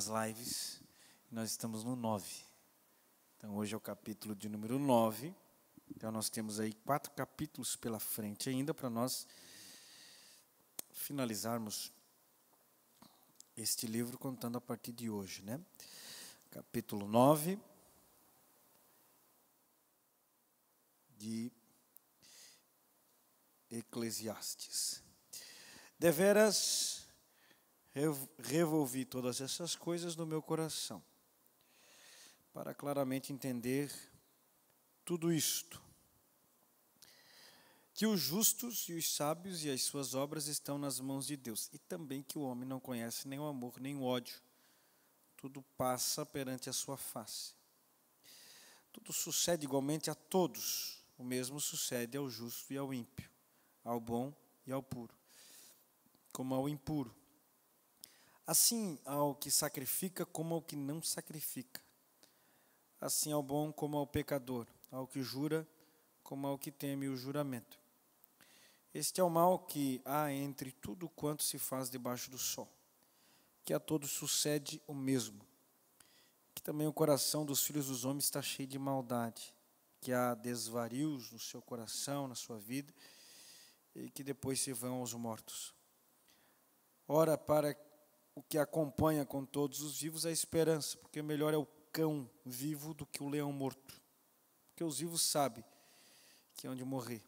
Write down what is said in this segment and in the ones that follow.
nas lives. Nós estamos no 9. Então hoje é o capítulo de número 9. Então nós temos aí 4 capítulos pela frente ainda para nós finalizarmos este livro contando a partir de hoje, né? Capítulo 9 de Eclesiastes. Deveras revolvi todas essas coisas no meu coração, para claramente entender tudo isto, que os justos e os sábios e as suas obras estão nas mãos de Deus, e também que o homem não conhece nem o amor nem o ódio, tudo passa perante a sua face. Tudo sucede igualmente a todos, o mesmo sucede ao justo e ao ímpio, ao bom e ao puro, como ao impuro. Assim ao que sacrifica como ao que não sacrifica. Assim ao bom como ao pecador, ao que jura como ao que teme o juramento. Este é o mal que há entre tudo quanto se faz debaixo do sol, que a todos sucede o mesmo, que também o coração dos filhos dos homens está cheio de maldade, que há desvarios no seu coração, na sua vida, e que depois se vão aos mortos. Ora, para o que acompanha com todos os vivos a esperança, porque melhor é o cão vivo do que o leão morto. Porque os vivos sabem que hão de morrer,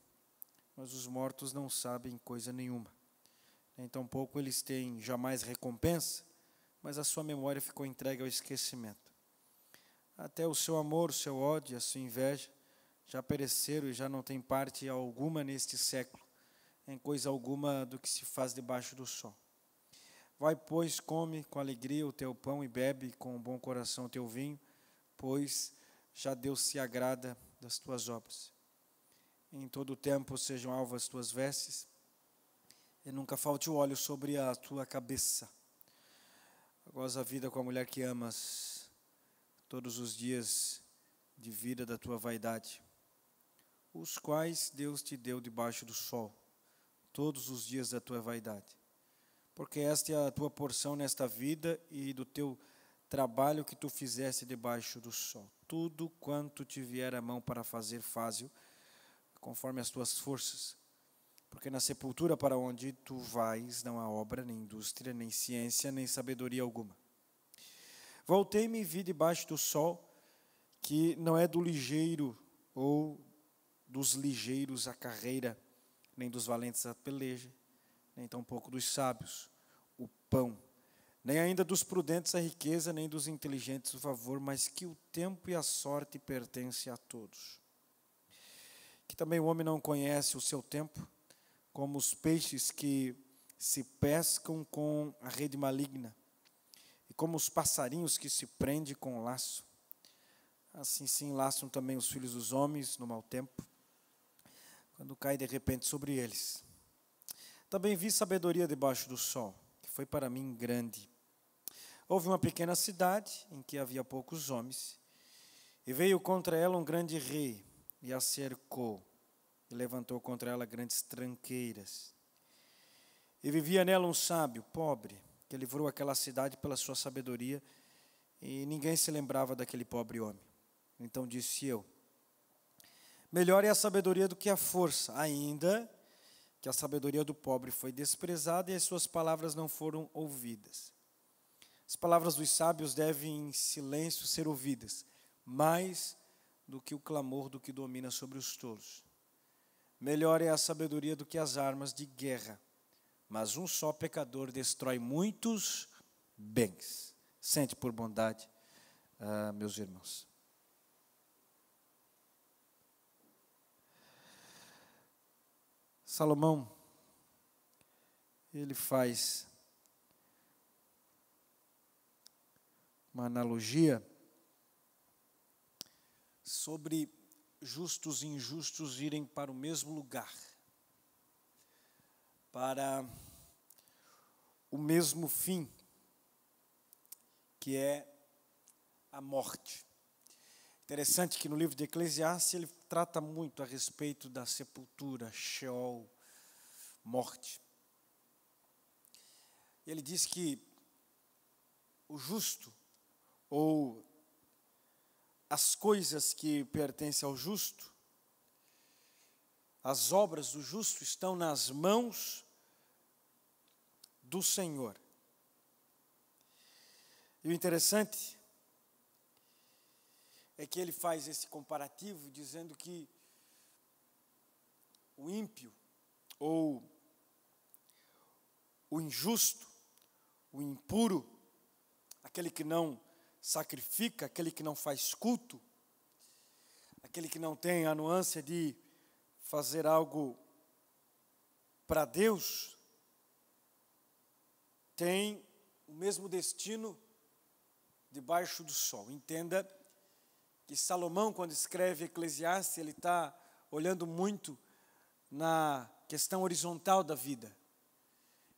mas os mortos não sabem coisa nenhuma. Nem tampouco eles têm jamais recompensa, mas a sua memória ficou entregue ao esquecimento. Até o seu amor, o seu ódio, a sua inveja já pereceram e já não tem parte alguma neste século, em coisa alguma do que se faz debaixo do sol. Vai, pois, come com alegria o teu pão e bebe com um bom coração o teu vinho, pois já Deus se agrada das tuas obras. Em todo o tempo sejam alvas as tuas vestes, e nunca falte o óleo sobre a tua cabeça. Goza a vida com a mulher que amas, todos os dias de vida da tua vaidade, os quais Deus te deu debaixo do sol, todos os dias da tua vaidade. Porque esta é a tua porção nesta vida e do teu trabalho que tu fizeste debaixo do sol. Tudo quanto te vier a mão para fazer, faze-o, conforme as tuas forças. Porque na sepultura para onde tu vais não há obra, nem indústria, nem ciência, nem sabedoria alguma. Voltei-me e vi debaixo do sol que não é do ligeiro ou dos ligeiros a carreira, nem dos valentes a peleja, nem tampouco dos sábios o pão, nem ainda dos prudentes a riqueza, nem dos inteligentes o favor, mas que o tempo e a sorte pertencem a todos. Que também o homem não conhece o seu tempo, como os peixes que se pescam com a rede maligna, e como os passarinhos que se prendem com o laço. Assim se enlaçam também os filhos dos homens no mau tempo, quando cai de repente sobre eles. Também vi sabedoria debaixo do sol, que foi para mim grande. Houve uma pequena cidade, em que havia poucos homens, e veio contra ela um grande rei, e a cercou, e levantou contra ela grandes tranqueiras. E vivia nela um sábio, pobre, que livrou aquela cidade pela sua sabedoria, e ninguém se lembrava daquele pobre homem. Então disse eu: melhor é a sabedoria do que a força, ainda que a sabedoria do pobre foi desprezada e as suas palavras não foram ouvidas. As palavras dos sábios devem em silêncio ser ouvidas, mais do que o clamor do que domina sobre os tolos. Melhor é a sabedoria do que as armas de guerra, mas um só pecador destrói muitos bens. Sente por bondade, meus irmãos. Salomão, ele faz uma analogia sobre justos e injustos irem para o mesmo lugar, para o mesmo fim, que é a morte. Interessante que no livro de Eclesiastes ele trata muito a respeito da sepultura, Sheol, morte. Ele diz que o justo, ou as coisas que pertencem ao justo, as obras do justo estão nas mãos do Senhor. E o interessante é que ele faz esse comparativo dizendo que o ímpio, ou o injusto, o impuro, aquele que não sacrifica, aquele que não faz culto, aquele que não tem a nuance de fazer algo para Deus, tem o mesmo destino debaixo do sol. Entenda que Salomão, quando escreve Eclesiastes, ele está olhando muito na questão horizontal da vida,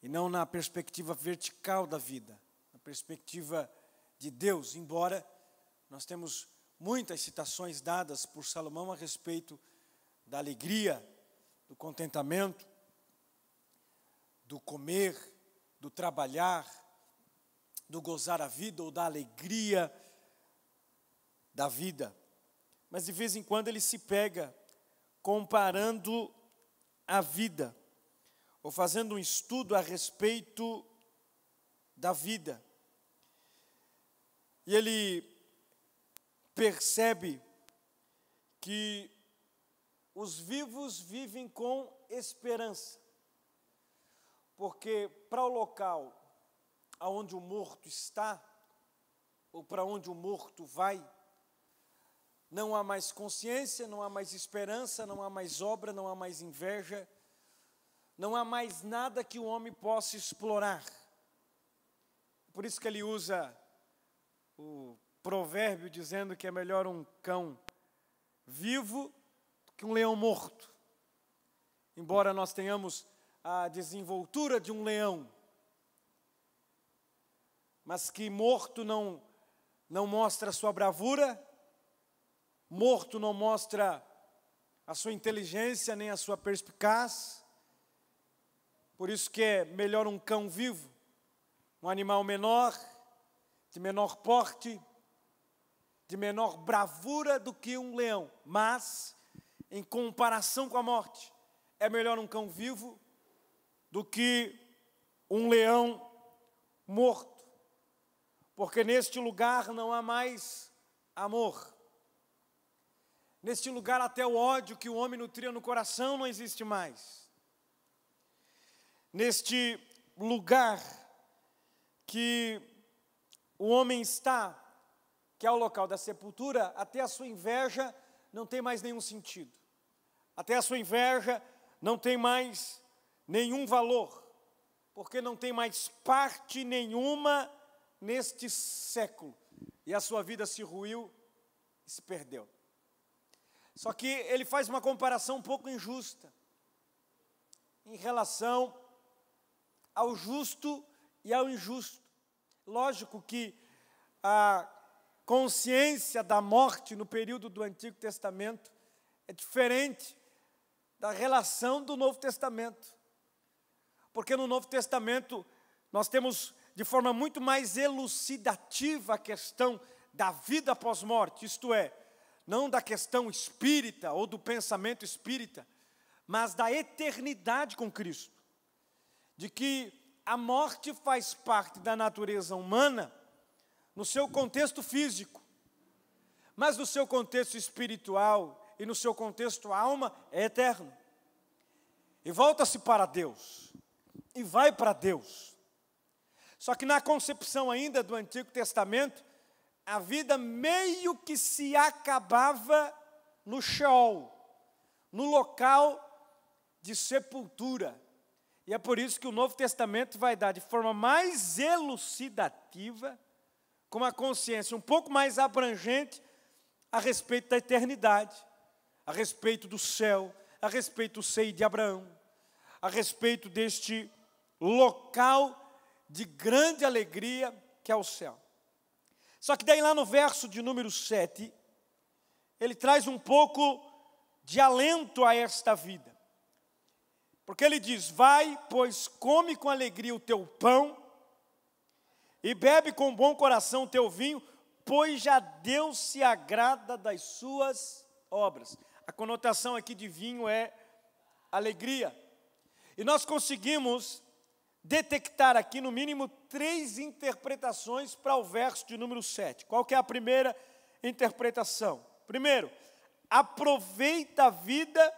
e não na perspectiva vertical da vida, na perspectiva de Deus, embora nós temos muitas citações dadas por Salomão a respeito da alegria, do contentamento, do comer, do trabalhar, do gozar a vida ou da alegria da vida. Mas de vez em quando ele se pega comparando a vida, ou fazendo um estudo a respeito da vida. E ele percebe que os vivos vivem com esperança, porque para o local aonde o morto está, ou para onde o morto vai, não há mais consciência, não há mais esperança, não há mais obra, não há mais inveja, não há mais nada que o homem possa explorar. Por isso que ele usa o provérbio dizendo que é melhor um cão vivo do que um leão morto. Embora nós tenhamos a desenvoltura de um leão, mas que morto não mostra a sua bravura, morto não mostra a sua inteligência nem a sua perspicaz. Por isso que é melhor um cão vivo, um animal menor, de menor porte, de menor bravura do que um leão. Mas, em comparação com a morte, é melhor um cão vivo do que um leão morto. Porque neste lugar não há mais amor. Neste lugar até o ódio que o homem nutria no coração não existe mais. Neste lugar que o homem está, que é o local da sepultura, até a sua inveja não tem mais nenhum sentido. Até a sua inveja não tem mais nenhum valor, porque não tem mais parte nenhuma neste século, e a sua vida se ruiu e se perdeu. Só que ele faz uma comparação um pouco injusta em relação ao justo e ao injusto. Lógico que a consciência da morte no período do Antigo Testamento é diferente da relação do Novo Testamento. Porque no Novo Testamento nós temos de forma muito mais elucidativa a questão da vida após morte, isto é, não da questão espírita ou do pensamento espírita, mas da eternidade com Cristo. De que a morte faz parte da natureza humana no seu contexto físico, mas no seu contexto espiritual e no seu contexto alma é eterno. E volta-se para Deus, e vai para Deus. Só que na concepção ainda do Antigo Testamento, a vida meio que se acabava no Sheol, no local de sepultura. E é por isso que o Novo Testamento vai dar de forma mais elucidativa, com uma consciência um pouco mais abrangente a respeito da eternidade, a respeito do céu, a respeito do seio de Abraão, a respeito deste local de grande alegria que é o céu. Só que daí lá no verso de número 7, ele traz um pouco de alento a esta vida. Porque ele diz, vai, pois come com alegria o teu pão, e bebe com bom coração o teu vinho, pois já Deus se agrada das suas obras. A conotação aqui de vinho é alegria. E nós conseguimos detectar aqui, no mínimo, 3 interpretações para o verso de número 7. Qual que é a primeira interpretação? Primeiro, aproveita a vida,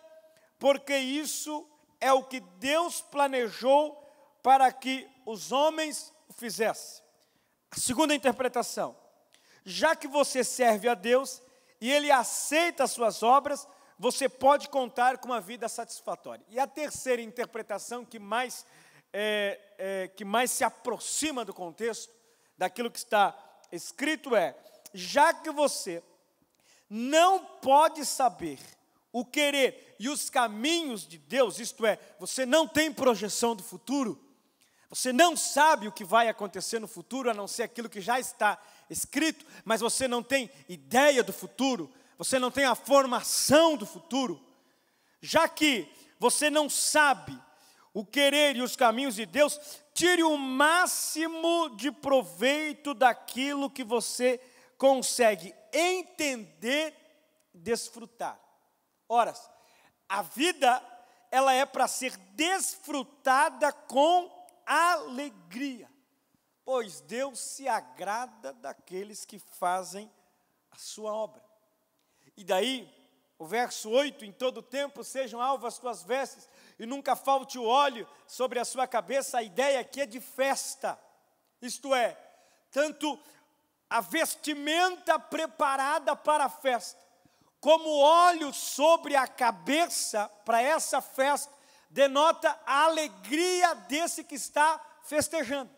porque isso é o que Deus planejou para que os homens o fizessem. A segunda interpretação, já que você serve a Deus e Ele aceita as suas obras, você pode contar com uma vida satisfatória. E a terceira interpretação, que mais se aproxima do contexto, daquilo que está escrito é, já que você não pode saber o querer e os caminhos de Deus, isto é, você não tem projeção do futuro, você não sabe o que vai acontecer no futuro, a não ser aquilo que já está escrito, mas você não tem ideia do futuro, você não tem a formação do futuro, já que você não sabe o querer e os caminhos de Deus, tire o máximo de proveito daquilo que você consegue entender, desfrutar. Ora, a vida, ela é para ser desfrutada com alegria, pois Deus se agrada daqueles que fazem a sua obra. E daí, o verso 8, em todo tempo sejam alvas as tuas vestes, e nunca falte o óleo sobre a sua cabeça. A ideia aqui é de festa, isto é, tanto a vestimenta preparada para a festa, como o óleo sobre a cabeça para essa festa, denota a alegria desse que está festejando,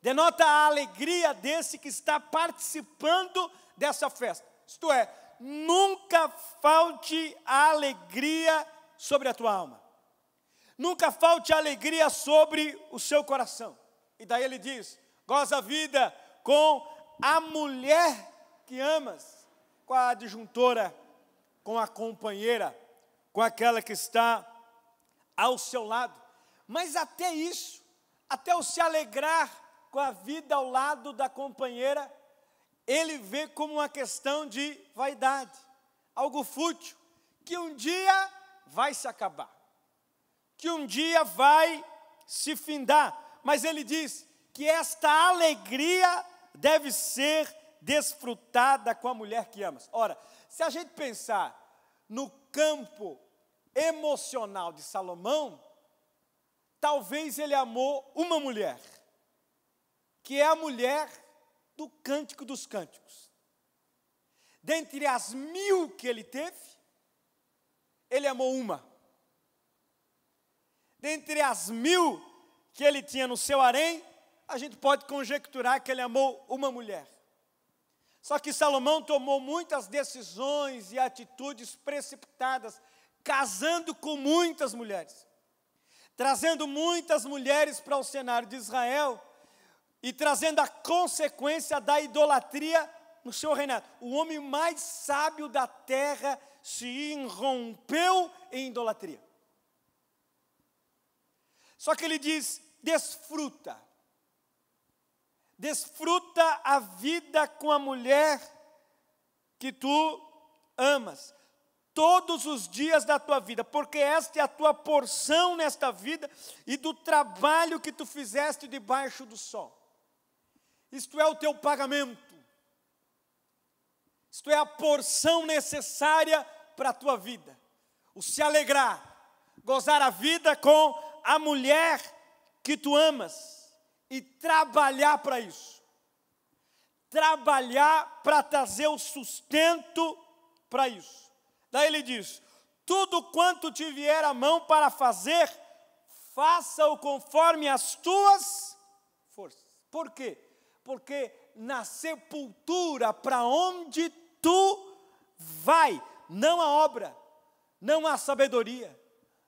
denota a alegria desse que está participando dessa festa, isto é, nunca falte a alegria sobre a tua alma, nunca falte a alegria sobre o seu coração. E daí ele diz, goza a vida com a mulher que amas, com a adjuntora, com a companheira, com aquela que está ao seu lado. Mas até isso, até o se alegrar com a vida ao lado da companheira, ele vê como uma questão de vaidade, algo fútil, que um dia vai se acabar, que um dia vai se findar. Mas ele diz que esta alegria deve ser desfrutada com a mulher que amas. Ora, se a gente pensar no campo emocional de Salomão, talvez ele amou uma mulher, que é a mulher do Cântico dos Cânticos. Dentre as 1000 que ele teve, ele amou uma. Dentre as 1000 que ele tinha no seu harém, a gente pode conjecturar que ele amou uma mulher. Só que Salomão tomou muitas decisões e atitudes precipitadas, casando com muitas mulheres, trazendo muitas mulheres para o cenário de Israel e trazendo a consequência da idolatria no seu reinado. O homem mais sábio da terra se irrompeu em idolatria. Só que ele diz, desfruta a vida com a mulher que tu amas, todos os dias da tua vida, porque esta é a tua porção nesta vida e do trabalho que tu fizeste debaixo do sol. Isto é o teu pagamento, isto é a porção necessária para a tua vida, o se alegrar, gozar a vida com a mulher que tu amas e trabalhar para isso, trabalhar para trazer o sustento para isso. Daí ele diz, tudo quanto te vier a mão para fazer, faça-o conforme as tuas forças. Por quê? Porque na sepultura para onde tu vai, não há obra, não há sabedoria,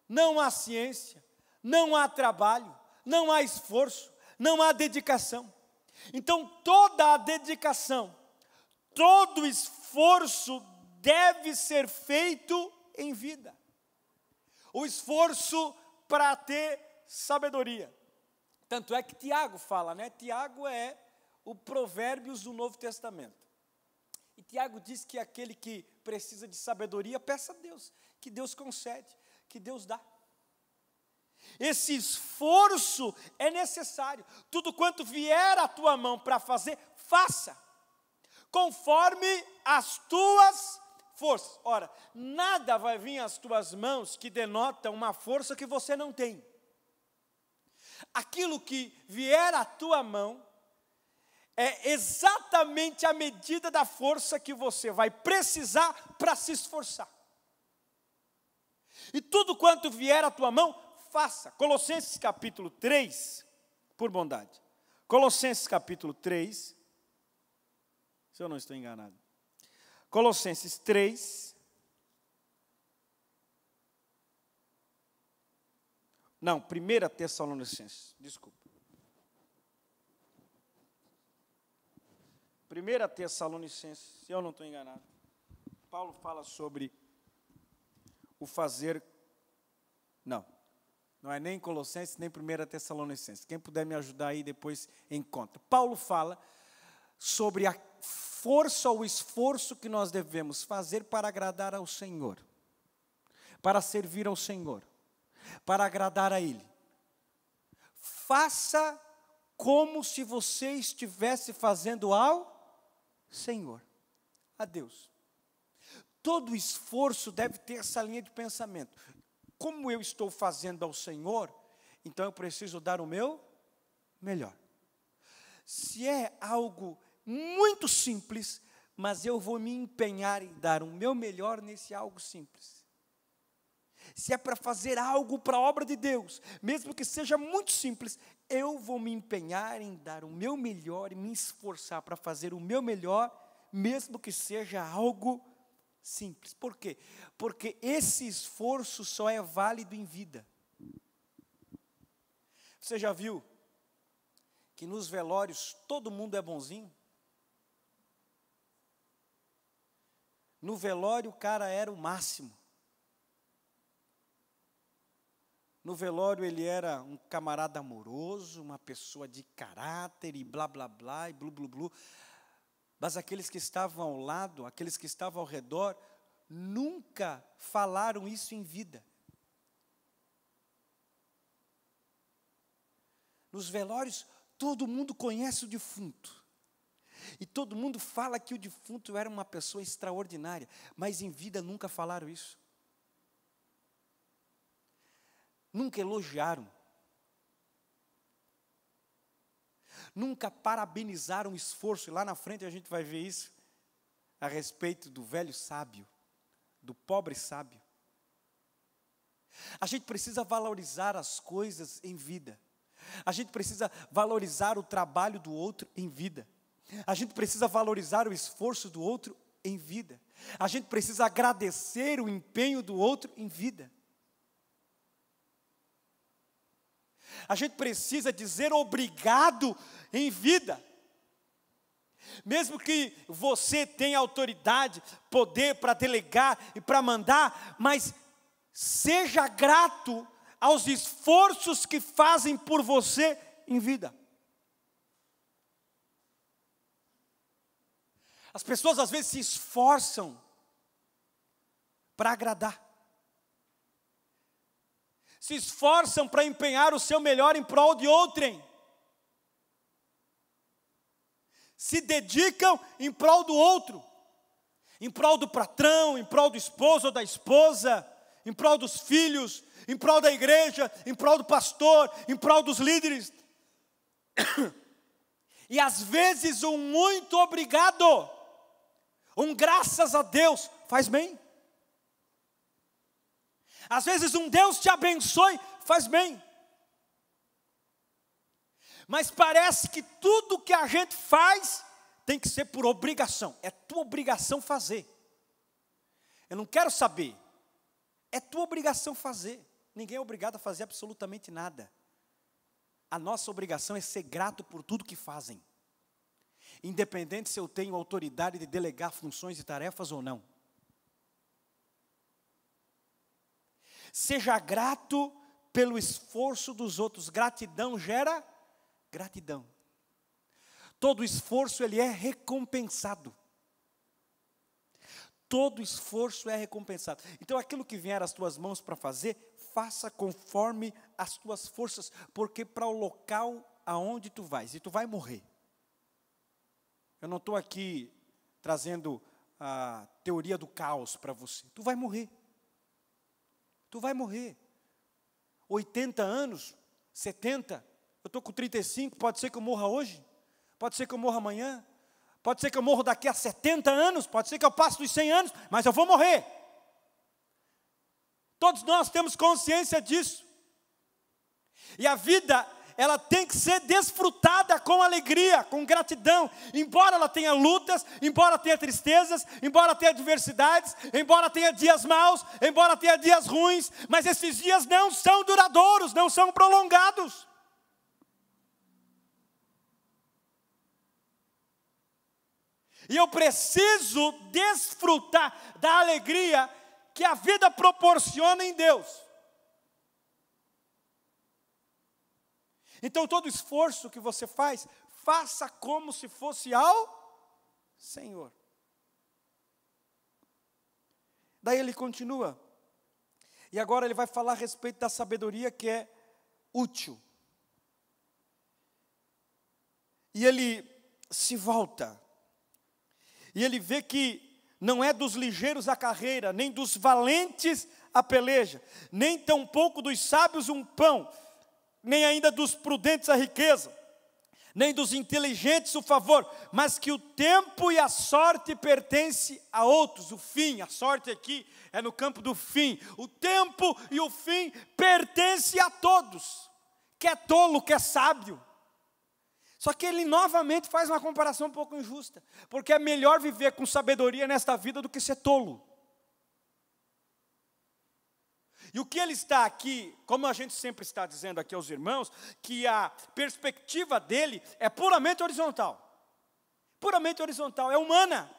não há ciência, não há trabalho, não há esforço, não há dedicação. Então toda a dedicação, todo o esforço deve ser feito em vida. O esforço para ter sabedoria. Tanto é que Tiago fala, né? Tiago é o Provérbios do Novo Testamento. E Tiago diz que aquele que precisa de sabedoria, peça a Deus, que Deus concede, que Deus dá. Esse esforço é necessário. Tudo quanto vier à tua mão para fazer, faça, conforme as tuas forças. Ora, nada vai vir às tuas mãos que denota uma força que você não tem. Aquilo que vier à tua mão é exatamente a medida da força que você vai precisar para se esforçar. E tudo quanto vier à tua mão, faça. Colossenses capítulo 3, por bondade. Colossenses capítulo 3, se eu não estou enganado. Colossenses 3. Não, 1 Tessalonicenses, desculpa. 1 Tessalonicenses, se eu não estou enganado. Paulo fala sobre o fazer. Não é nem Colossenses, nem 1 Tessalonicenses. Quem puder me ajudar aí depois encontra. Paulo fala sobre a força ou esforço que nós devemos fazer para agradar ao Senhor, para servir ao Senhor, para agradar a Ele. Faça como se você estivesse fazendo ao Senhor, a Deus. Todo esforço deve ter essa linha de pensamento. Como eu estou fazendo ao Senhor, então eu preciso dar o meu melhor. Se é algo muito simples, mas eu vou me empenhar em dar o meu melhor nesse algo simples. Se é para fazer algo para a obra de Deus, mesmo que seja muito simples, eu vou me empenhar em dar o meu melhor e me esforçar para fazer o meu melhor, mesmo que seja algo simples. Por quê? Porque esse esforço só é válido em vida. Você já viu que nos velórios todo mundo é bonzinho? No velório o cara era o máximo. No velório ele era um camarada amoroso, uma pessoa de caráter e blá blá blá e blu blu blu. Mas aqueles que estavam ao lado, aqueles que estavam ao redor, nunca falaram isso em vida. Nos velórios, todo mundo conhece o defunto. E todo mundo fala que o defunto era uma pessoa extraordinária, mas em vida nunca falaram isso. Nunca elogiaram. Nunca parabenizaram o esforço. E lá na frente a gente vai ver isso a respeito do velho sábio, do pobre sábio. A gente precisa valorizar as coisas em vida. A gente precisa valorizar o trabalho do outro em vida. A gente precisa valorizar o esforço do outro em vida. A gente precisa agradecer o empenho do outro em vida. A gente precisa dizer obrigado em vida. Mesmo que você tenha autoridade, poder para delegar e para mandar, mas seja grato aos esforços que fazem por você em vida. As pessoas às vezes se esforçam para agradar. Se esforçam para empenhar o seu melhor em prol de outrem. Se dedicam em prol do outro. Em prol do patrão, em prol do esposo ou da esposa, em prol dos filhos, em prol da igreja, em prol do pastor, em prol dos líderes. E às vezes um muito obrigado, um graças a Deus faz bem. Às vezes um Deus te abençoe, faz bem. Mas parece que tudo que a gente faz tem que ser por obrigação. É tua obrigação fazer. Eu não quero saber. É tua obrigação fazer. Ninguém é obrigado a fazer absolutamente nada. A nossa obrigação é ser grato por tudo que fazem. Independente se eu tenho autoridade de delegar funções e tarefas ou não. Seja grato pelo esforço dos outros. Gratidão gera gratidão. todo esforço ele é recompensado. Todo esforço é recompensado. Então aquilo que vier às tuas mãos para fazer, faça conforme as tuas forças, porque para o local aonde tu vais, e tu vai morrer. Eu não estou aqui trazendo a teoria do caos para você. Tu vai morrer. Tu vai morrer. 80 anos, 70, eu estou com 35, pode ser que eu morra hoje, pode ser que eu morra amanhã, pode ser que eu morra daqui a 70 anos, pode ser que eu passe dos 100 anos, mas eu vou morrer. Todos nós temos consciência disso. E a vida, ela tem que ser desfrutada com alegria, com gratidão. Embora ela tenha lutas, embora tenha tristezas, embora tenha adversidades, embora tenha dias maus, embora tenha dias ruins, mas esses dias não são duradouros, não são prolongados. E eu preciso desfrutar da alegria que a vida proporciona em Deus. Então todo esforço que você faz, faça como se fosse ao Senhor. Daí ele continua. E agora ele vai falar a respeito da sabedoria que é útil. E ele se volta. E ele vê que não é dos ligeiros a carreira, nem dos valentes a peleja, nem tampouco dos sábios um pão, nem ainda dos prudentes a riqueza, nem dos inteligentes o favor, mas que o tempo e a sorte pertencem a outros. O fim, a sorte aqui é no campo do fim. O tempo e o fim pertencem a todos. Quer tolo, quer sábio. Só que ele novamente faz uma comparação um pouco injusta, porque é melhor viver com sabedoria nesta vida do que ser tolo. E o que ele está aqui, como a gente sempre está dizendo aqui aos irmãos, que a perspectiva dele é puramente horizontal. Puramente horizontal, é humana.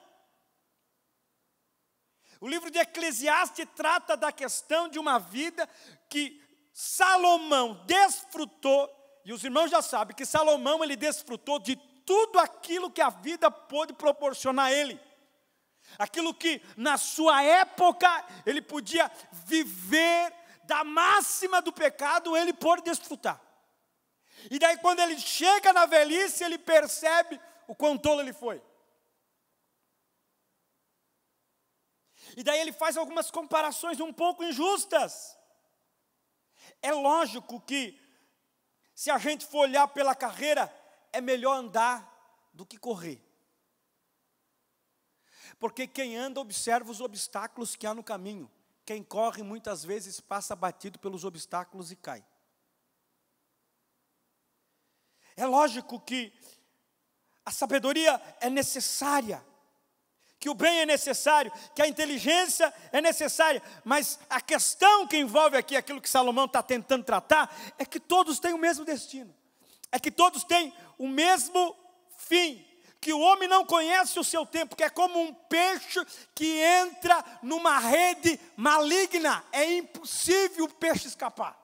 O livro de Eclesiastes trata da questão de uma vida que Salomão desfrutou. E os irmãos já sabem que Salomão, ele desfrutou de tudo aquilo que a vida pôde proporcionar a ele. Aquilo que na sua época ele podia viver da máxima do pecado, ele pôde desfrutar. E daí quando ele chega na velhice, ele percebe o quão tolo ele foi. E daí ele faz algumas comparações um pouco injustas. É lógico que se a gente for olhar pela carreira, é melhor andar do que correr. Porque quem anda observa os obstáculos que há no caminho. Quem corre muitas vezes passa batido pelos obstáculos e cai. É lógico que a sabedoria é necessária, que o bem é necessário, que a inteligência é necessária, mas a questão que envolve aqui, aquilo que Salomão está tentando tratar, é que todos têm o mesmo destino, é que todos têm o mesmo fim, que o homem não conhece o seu tempo, que é como um peixe que entra numa rede maligna, é impossível o peixe escapar.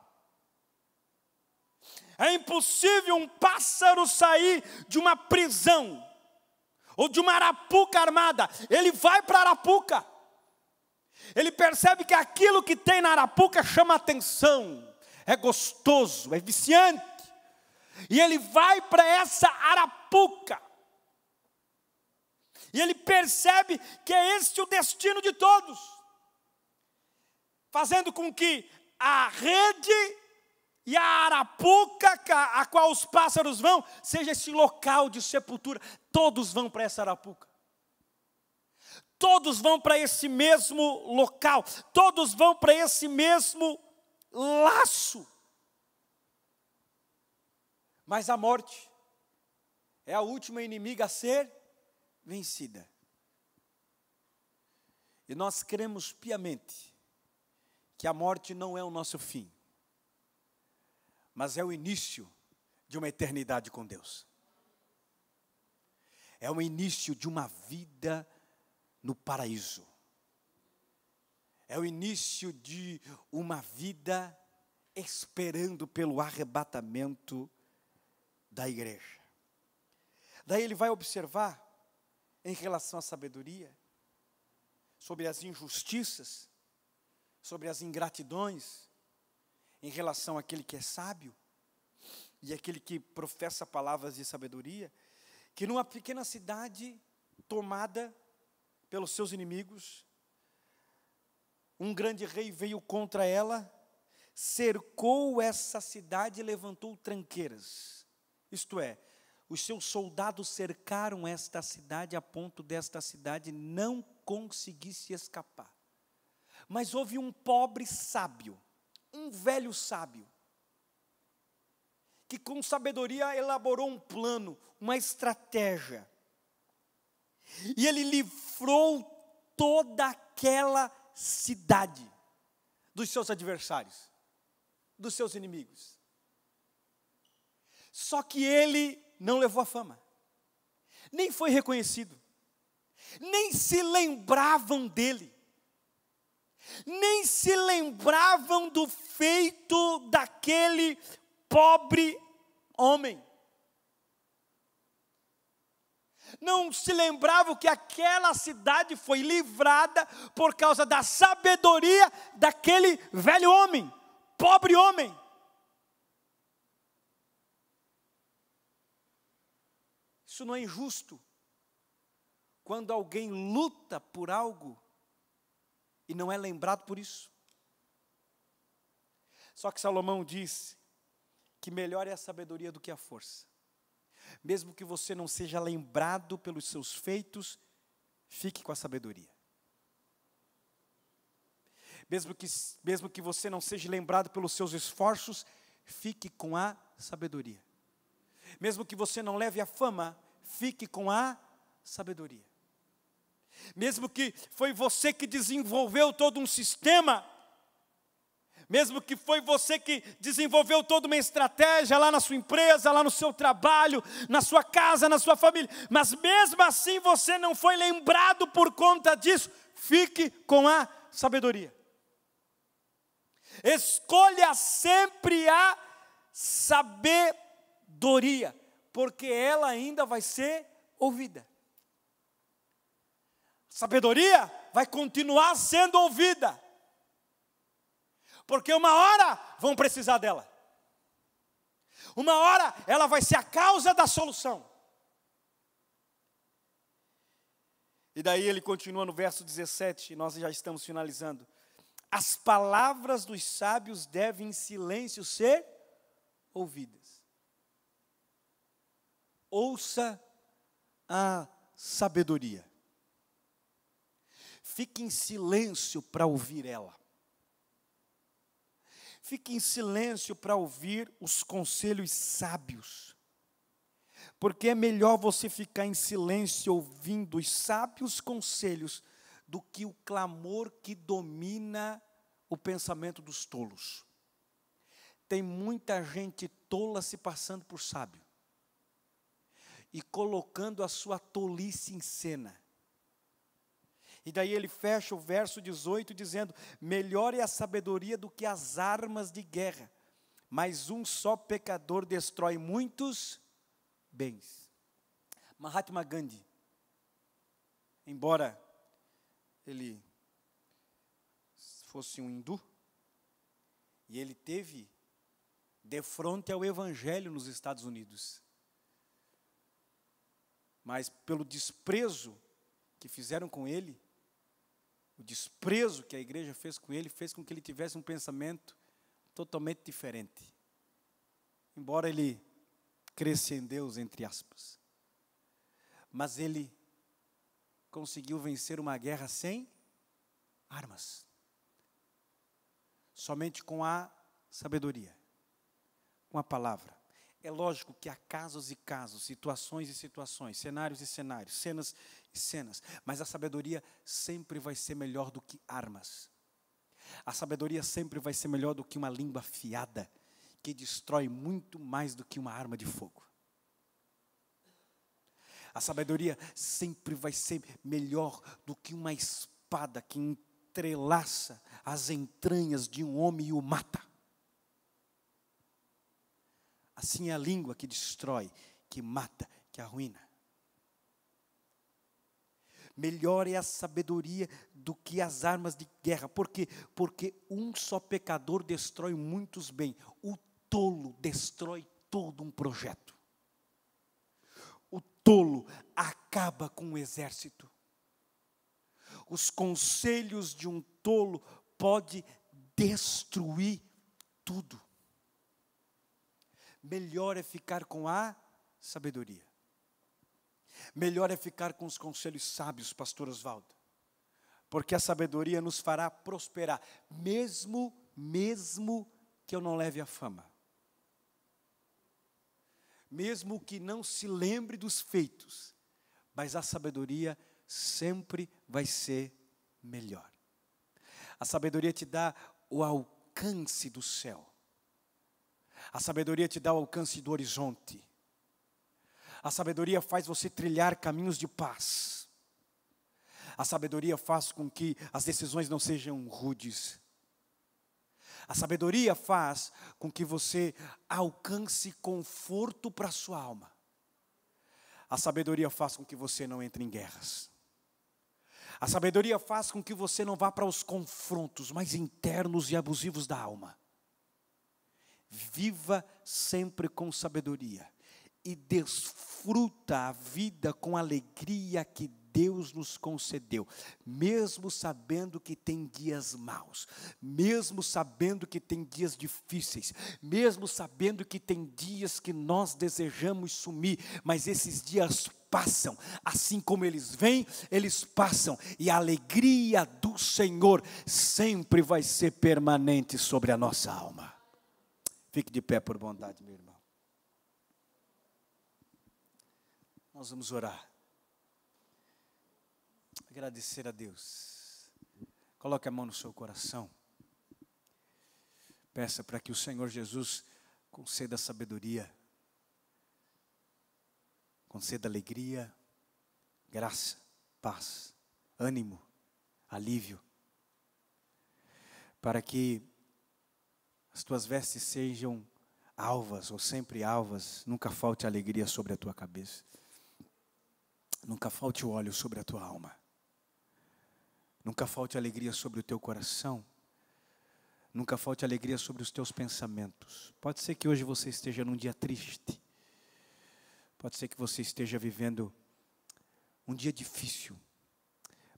É impossível um pássaro sair de uma prisão, ou de uma arapuca armada. Ele vai para a arapuca. Ele percebe que aquilo que tem na arapuca chama atenção, é gostoso, é viciante. E ele vai para essa arapuca. E ele percebe que é este o destino de todos, fazendo com que a rede e a arapuca a qual os pássaros vão, seja esse local de sepultura. Todos vão para essa arapuca. Todos vão para esse mesmo local. Todos vão para esse mesmo laço. Mas a morte é a última inimiga a ser vencida. E nós cremos piamente que a morte não é o nosso fim, mas é o início de uma eternidade com Deus. É o início de uma vida no paraíso. É o início de uma vida esperando pelo arrebatamento da igreja. Daí ele vai observar, em relação à sabedoria, sobre as injustiças, sobre as ingratidões, em relação àquele que é sábio, e aquele que professa palavras de sabedoria, que numa pequena cidade tomada pelos seus inimigos, um grande rei veio contra ela, cercou essa cidade e levantou tranqueiras. Isto é, os seus soldados cercaram esta cidade a ponto desta cidade não conseguir se escapar. Mas houve um pobre sábio, um velho sábio, que com sabedoria elaborou um plano, uma estratégia. E ele livrou toda aquela cidade dos seus adversários, dos seus inimigos. Só que ele não levou a fama, nem foi reconhecido, nem se lembravam dele, nem se lembravam do feito daquele pobre homem. Não se lembravam que aquela cidade foi livrada por causa da sabedoria daquele velho homem, pobre homem. Isso não é injusto? Quando alguém luta por algo e não é lembrado por isso. Só que Salomão diz que melhor é a sabedoria do que a força. Mesmo que você não seja lembrado pelos seus feitos, fique com a sabedoria. Mesmo que você não seja lembrado pelos seus esforços, fique com a sabedoria. Mesmo que você não leve a fama, fique com a sabedoria. Mesmo que foi você que desenvolveu todo um sistema, mesmo que foi você que desenvolveu toda uma estratégia lá na sua empresa, lá no seu trabalho, na sua casa, na sua família, mas mesmo assim você não foi lembrado por conta disso, fique com a sabedoria. Escolha sempre a sabedoria, porque ela ainda vai ser ouvida. Sabedoria vai continuar sendo ouvida, porque uma hora vão precisar dela. Uma hora ela vai ser a causa da solução. E daí ele continua no verso 17, e nós já estamos finalizando. As palavras dos sábios devem em silêncio ser ouvidas. Ouça a sabedoria. Fique em silêncio para ouvir ela. Fique em silêncio para ouvir os conselhos sábios. Porque é melhor você ficar em silêncio ouvindo os sábios conselhos do que o clamor que domina o pensamento dos tolos. Tem muita gente tola se passando por sábio e colocando a sua tolice em cena. E daí ele fecha o verso 18 dizendo: melhor é a sabedoria do que as armas de guerra, mas um só pecador destrói muitos bens. Mahatma Gandhi, embora ele fosse um hindu, e ele teve defronte ao evangelho nos Estados Unidos, mas pelo desprezo que fizeram com ele, o desprezo que a igreja fez com ele, fez com que ele tivesse um pensamento totalmente diferente. Embora ele cresça em Deus, entre aspas. Mas ele conseguiu vencer uma guerra sem armas. Somente com a sabedoria, com a palavra. É lógico que há casos e casos, situações e situações, cenários e cenários, cenas e cenas, mas a sabedoria sempre vai ser melhor do que armas. A sabedoria sempre vai ser melhor do que uma língua afiada, que destrói muito mais do que uma arma de fogo. A sabedoria sempre vai ser melhor do que uma espada que entrelaça as entranhas de um homem e o mata. Assim é a língua que destrói, que mata, que arruína. Melhor é a sabedoria do que as armas de guerra. Por quê? Porque um só pecador destrói muitos bens. O tolo destrói todo um projeto. O tolo acaba com o exército. Os conselhos de um tolo podem destruir tudo. Melhor é ficar com a sabedoria. Melhor é ficar com os conselhos sábios, pastor Oswaldo. Porque a sabedoria nos fará prosperar, mesmo que eu não leve a fama. Mesmo que não se lembre dos feitos, mas a sabedoria sempre vai ser melhor. A sabedoria te dá o alcance do céu. A sabedoria te dá o alcance do horizonte. A sabedoria faz você trilhar caminhos de paz. A sabedoria faz com que as decisões não sejam rudes. A sabedoria faz com que você alcance conforto para a sua alma. A sabedoria faz com que você não entre em guerras. A sabedoria faz com que você não vá para os confrontos mais internos e abusivos da alma. Viva sempre com sabedoria. E desfruta a vida com a alegria que Deus nos concedeu, mesmo sabendo que tem dias maus, mesmo sabendo que tem dias difíceis, mesmo sabendo que tem dias que nós desejamos sumir, mas esses dias passam, assim como eles vêm, eles passam, e a alegria do Senhor sempre vai ser permanente sobre a nossa alma. Fique de pé por bondade, meu irmão. Nós vamos orar. Agradecer a Deus. Coloque a mão no seu coração. Peça para que o Senhor Jesus conceda sabedoria, conceda alegria, graça, paz, ânimo, alívio, para que as tuas vestes sejam alvas ou sempre alvas, nunca falte alegria sobre a tua cabeça. Nunca falte o óleo sobre a tua alma. Nunca falte alegria sobre o teu coração. Nunca falte alegria sobre os teus pensamentos. Pode ser que hoje você esteja num dia triste. Pode ser que você esteja vivendo um dia difícil.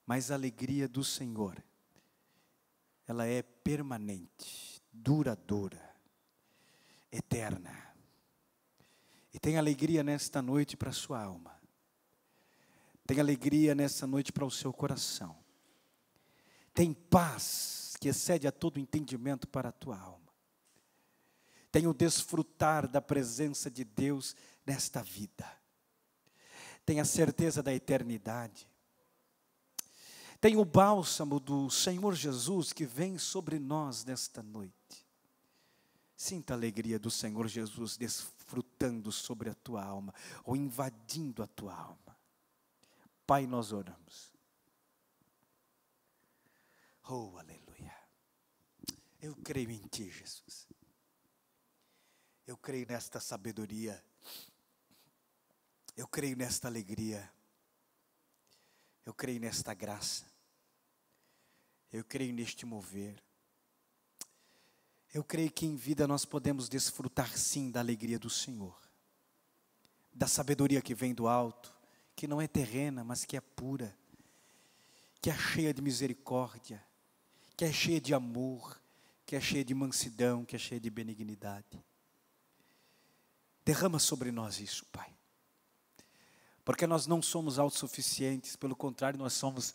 Mas a alegria do Senhor, ela é permanente, duradoura, eterna. E tem alegria nesta noite para a sua alma. Tem alegria nessa noite para o seu coração. Tem paz que excede a todo entendimento para a tua alma. Tem o desfrutar da presença de Deus nesta vida. Tem a certeza da eternidade. Tem o bálsamo do Senhor Jesus que vem sobre nós nesta noite. Sinta a alegria do Senhor Jesus desfrutando sobre a tua alma, ou invadindo a tua alma. Pai, nós oramos. Oh, aleluia. Eu creio em Ti, Jesus. Eu creio nesta sabedoria. Eu creio nesta alegria. Eu creio nesta graça. Eu creio neste mover. Eu creio que em vida nós podemos desfrutar sim da alegria do Senhor. Da sabedoria que vem do alto, que não é terrena, mas que é pura, que é cheia de misericórdia, que é cheia de amor, que é cheia de mansidão, que é cheia de benignidade. Derrama sobre nós isso, Pai. Porque nós não somos autossuficientes, pelo contrário, nós somos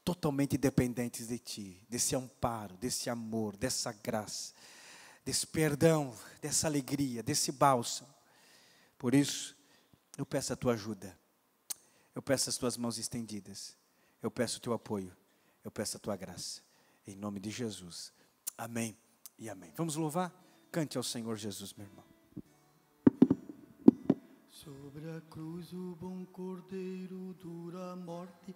totalmente dependentes de Ti, desse amparo, desse amor, dessa graça, desse perdão, dessa alegria, desse bálsamo. Por isso, eu peço a Tua ajuda. Eu peço as Tuas mãos estendidas. Eu peço o Teu apoio. Eu peço a Tua graça. Em nome de Jesus. Amém e amém. Vamos louvar? Cante ao Senhor Jesus, meu irmão. Sobre a cruz o bom cordeiro dura a morte.